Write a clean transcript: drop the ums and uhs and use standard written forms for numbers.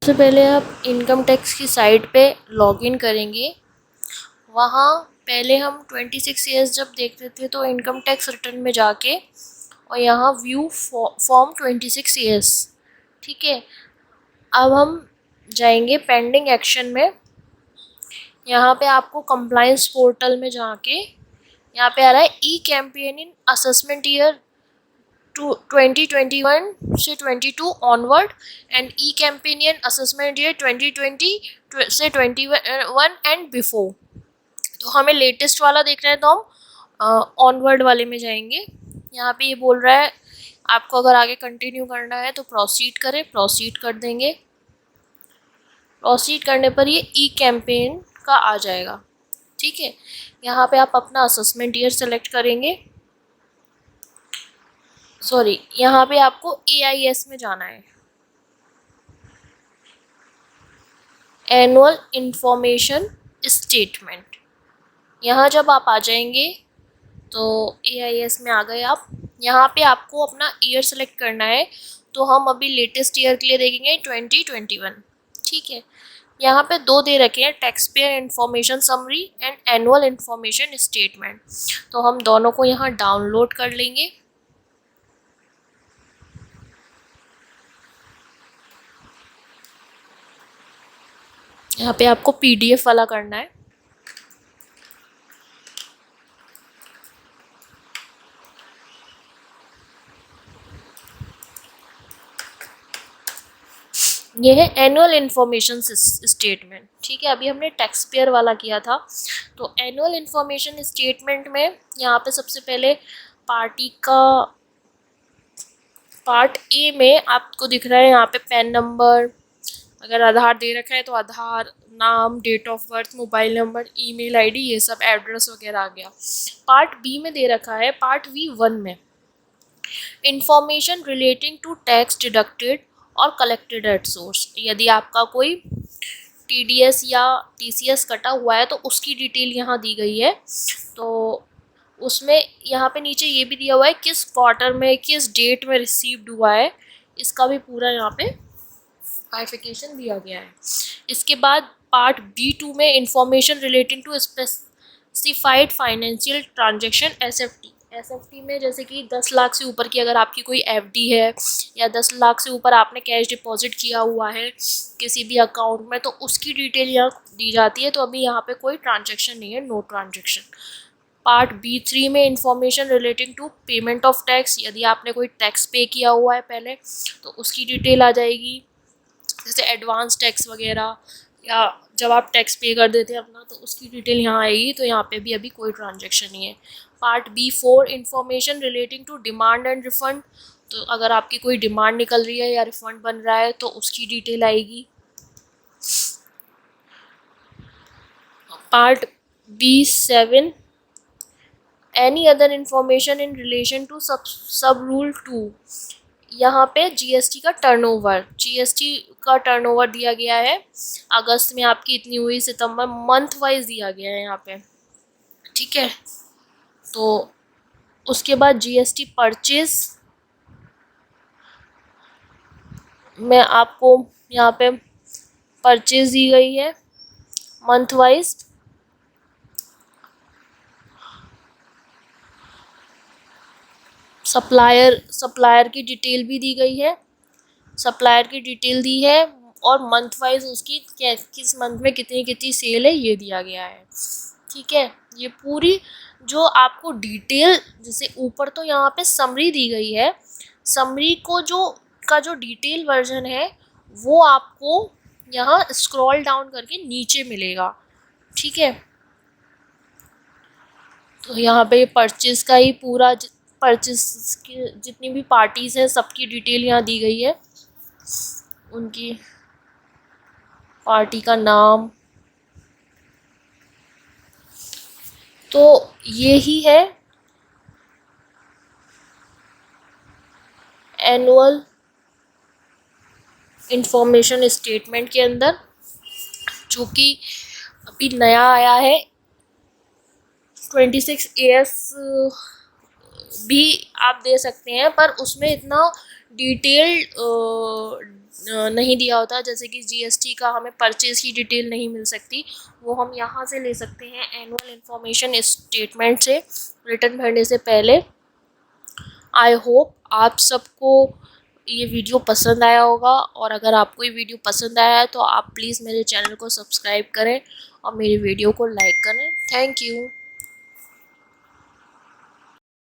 सबसे पहले आप इनकम टैक्स की साइट पे लॉगिन करेंगे। वहाँ पहले हम 26 ईयर्स जब देखते थे तो इनकम टैक्स रिटर्न में जाके और यहाँ व्यू फॉर्म 26 ईयर्स, ठीक है। अब हम जाएंगे पेंडिंग एक्शन में। यहाँ पे आपको कंप्लायंस पोर्टल में जाके यहाँ पे आ रहा है ई कैंपेन इन असेसमेंट ईयर 2021 से 22 onward and E campaign in assessment year 2020 से 21 एंड बिफोर। तो हमें लेटेस्ट वाला देखना है तो हम ऑनवर्ड वाले में जाएंगे। यहाँ पे ये बोल रहा है आपको अगर आगे कंटिन्यू करना है तो प्रोसीड करें, प्रोसीड कर देंगे। प्रोसीड करने पर ये ई कैंपेन का आ जाएगा, ठीक है। यहाँ पे आप अपना असेसमेंट ईयर सेलेक्ट करेंगे। सॉरी, यहाँ पे आपको AIS में जाना है, एनुअल इंफॉर्मेशन स्टेटमेंट। यहाँ जब आप आ जाएंगे तो AIS में आ गए आप। यहाँ पे आपको अपना ईयर सेलेक्ट करना है, तो हम अभी लेटेस्ट ईयर के लिए देखेंगे 2021, ठीक है। यहाँ पे दो दे रखे हैं, tax payer information summary and annual information statement. तो हम दोनों को यहाँ डाउनलोड कर लेंगे। यहाँ पे आपको PDF वाला करना है। ये है एनुअल इंफॉर्मेशन स्टेटमेंट, ठीक है। अभी हमने टैक्स पेयर वाला किया था। तो एनुअल इंफॉर्मेशन स्टेटमेंट में यहाँ पे सबसे पहले पार्टी का पार्ट ए में आपको दिख रहा है यहाँ पे पैन नंबर, अगर आधार दे रखा है तो आधार, नाम, date of birth, mobile number, email ID, ये सब एड्रेस वगैरह आ गया। पार्ट बी में दे रखा है, पार्ट V1 में information relating to tax deducted और कलेक्टेड एट सोर्स। यदि आपका कोई TDS या TCS कटा हुआ है तो उसकी डिटेल यहाँ दी गई है। तो उसमें यहाँ पे नीचे ये भी दिया हुआ है किस क्वार्टर में, किस डेट में रिसीव्ड हुआ है, इसका भी पूरा यहाँ पे क्लारिफिकेशन दिया गया है। इसके बाद पार्ट B2 में information relating to specified financial transaction SFT में जैसे कि 10 लाख से ऊपर की अगर आपकी कोई FD है या 10 लाख से ऊपर आपने कैश डिपॉजिट किया हुआ है किसी भी अकाउंट में, तो उसकी डिटेल यहाँ दी जाती है। तो अभी यहाँ पे कोई ट्रांजेक्शन नहीं है, नो ट्रांजेक्शन। पार्ट B3 में information relating to payment of tax, यदि आपने कोई टैक्स पे किया हुआ है पहले तो उसकी डिटेल आ जाएगी, जैसे एडवांस टैक्स वगैरह, या जब आप टैक्स पे कर देते हैं अपना तो उसकी डिटेल यहाँ आएगी। तो यहाँ पे भी अभी कोई ट्रांजेक्शन नहीं है। Part B4 information relating to demand and refund, तो अगर आपकी कोई डिमांड निकल रही है या रिफंड बन रहा है तो उसकी डिटेल आएगी। Part B7 any other information in relation to sub rule 2, यहाँ पे GST का टर्नओवर दिया गया है। अगस्त में आपकी इतनी हुई, सितंबर, मंथ वाइज दिया गया है यहाँ पे, ठीक है। तो उसके बाद GST परचेज में आपको यहाँ पे परचेज दी गई है मंथ वाइज। सप्लायर की डिटेल भी दी गई है, सप्लायर की डिटेल दी है और मंथ वाइज उसकी किस मंथ में कितनी कितनी सेल है ये दिया गया है, ठीक है। ये पूरी जो आपको डिटेल, जैसे ऊपर तो यहाँ पे समरी दी गई है, समरी को जो डिटेल वर्जन है वो आपको यहाँ स्क्रॉल डाउन करके नीचे मिलेगा, ठीक है। तो यहाँ पे परचेज का ही पूरा, परचेज की जितनी भी पार्टीज़ हैं सबकी डिटेल यहाँ दी गई है, उनकी पार्टी का नाम। तो ये ही है एनुअल इंफॉर्मेशन स्टेटमेंट के अंदर, जो कि अभी नया आया है 26 AS भी आप दे सकते हैं, पर उसमें इतना डिटेल्ड नहीं दिया होता। जैसे कि जीएसटी का हमें परचेज की डिटेल नहीं मिल सकती, वो हम यहाँ से ले सकते हैं एनुअल इंफॉर्मेशन स्टेटमेंट से, रिटर्न भरने से पहले। आई होप आप सबको ये वीडियो पसंद आया होगा, और अगर आपको ये वीडियो पसंद आया है तो आप प्लीज़ मेरे चैनल को सब्सक्राइब करें और मेरी वीडियो को लाइक करें। Thank you.